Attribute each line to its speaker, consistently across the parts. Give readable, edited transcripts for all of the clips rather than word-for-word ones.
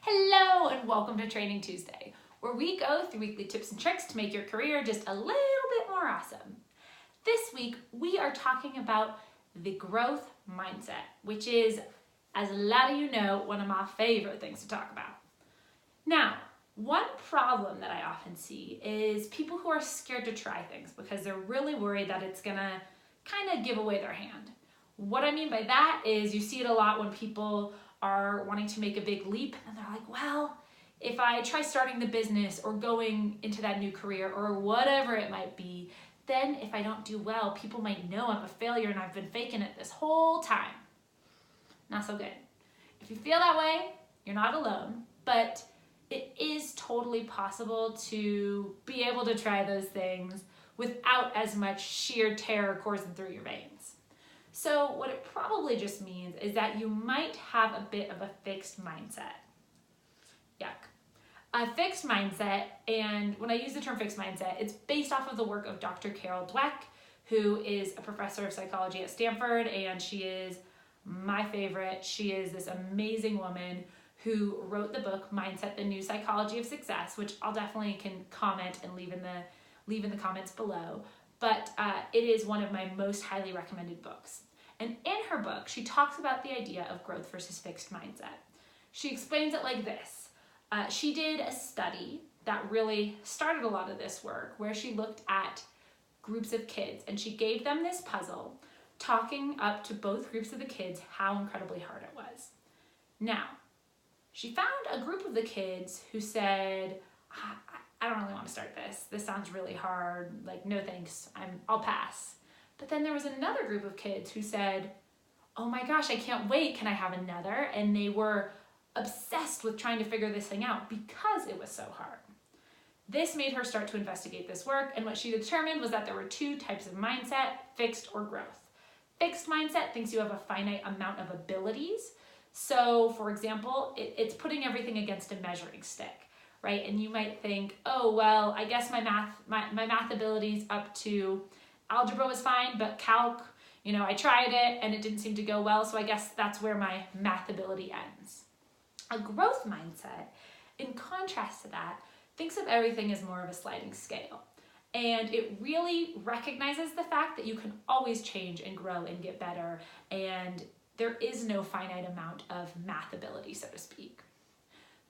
Speaker 1: Hello and welcome to Training Tuesday, where we go through weekly tips and tricks to make your career just a little bit more awesome. This week, we are talking about the growth mindset, which is, as a lot of you know, one of my favorite things to talk about. Now, one problem that I often see is people who are scared to try things because they're really worried that it's gonna kind of give away their hand. What I mean by that is you see it a lot when people are wanting to make a big leap and they're like, well, if I try starting the business or going into that new career or whatever it might be, then if I don't do well, people might know I'm a failure and I've been faking it this whole time. Not so good. If you feel that way, you're not alone, but it is totally possible to be able to try those things without as much sheer terror coursing through your veins. So what it probably just means is that you might have a bit of a fixed mindset. Yuck. A fixed mindset, and when I use the term fixed mindset, it's based off of the work of Dr. Carol Dweck, who is a professor of psychology at Stanford, and she is my favorite. She is this amazing woman who wrote the book Mindset, the New Psychology of Success, which I'll definitely can comment and leave in the comments below. But it is one of my most highly recommended books. And in her book, she talks about the idea of growth versus fixed mindset. She explains it like this. She did a study that really started a lot of this work where she looked at groups of kids and she gave them this puzzle, talking up to both groups of the kids how incredibly hard it was. Now, she found a group of the kids who said, I don't really want to start this. This sounds really hard. Like, no thanks. I'll pass. But then there was another group of kids who said, oh my gosh, I can't wait. Can I have another? And they were obsessed with trying to figure this thing out because it was so hard. This made her start to investigate this work. And what she determined was that there were two types of mindset, fixed or growth. Fixed mindset thinks you have a finite amount of abilities. So for example, it's putting everything against a measuring stick. Right? And you might think, oh, well, I guess my math abilities up to algebra was fine, but calc, I tried it and it didn't seem to go well, so I guess that's where my math ability ends. A growth mindset, in contrast to that, thinks of everything as more of a sliding scale. And it really recognizes the fact that you can always change and grow and get better, and there is no finite amount of math ability, so to speak.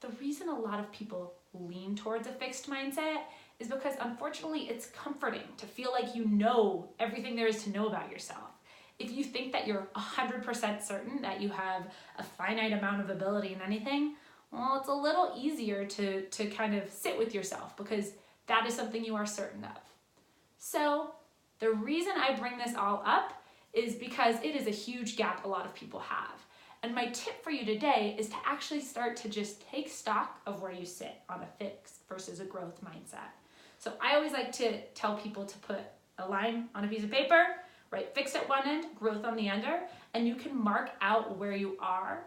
Speaker 1: The reason a lot of people lean towards a fixed mindset is because unfortunately it's comforting to feel like you know everything there is to know about yourself. If you think that you're 100% certain that you have a finite amount of ability in anything, well, it's a little easier to kind of sit with yourself because that is something you are certain of. So the reason I bring this all up is because it is a huge gap a lot of people have. And my tip for you today is to actually start to just take stock of where you sit on a fixed versus a growth mindset. So I always like to tell people to put a line on a piece of paper, right? Fixed at one end, growth on the other, and you can mark out where you are,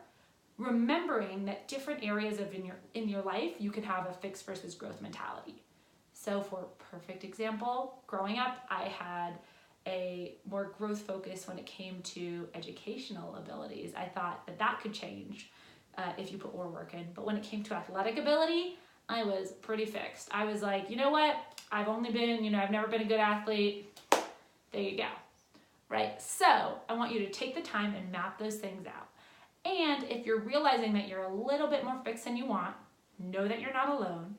Speaker 1: remembering that different areas of in your life, you can have a fixed versus growth mentality. So for perfect example, growing up, I had a more growth focus when it came to educational abilities. I thought that could change if you put more work in. But when it came to athletic ability, I was pretty fixed. I was like, you know what? I've never been a good athlete. There you go. Right? So I want you to take the time and map those things out. And if you're realizing that you're a little bit more fixed than you want, know that you're not alone.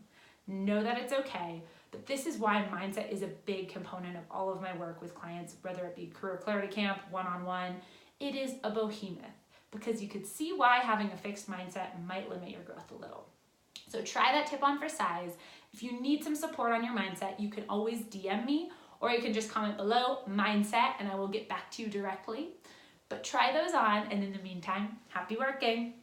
Speaker 1: Know that it's okay. But this is why mindset is a big component of all of my work with clients, whether it be Career Clarity Camp, one-on-one. It is a behemoth because you could see why having a fixed mindset might limit your growth a little. So try that tip on for size. If you need some support on your mindset, you can always DM me or you can just comment below mindset and I will get back to you directly. But try those on, and in the meantime, happy working.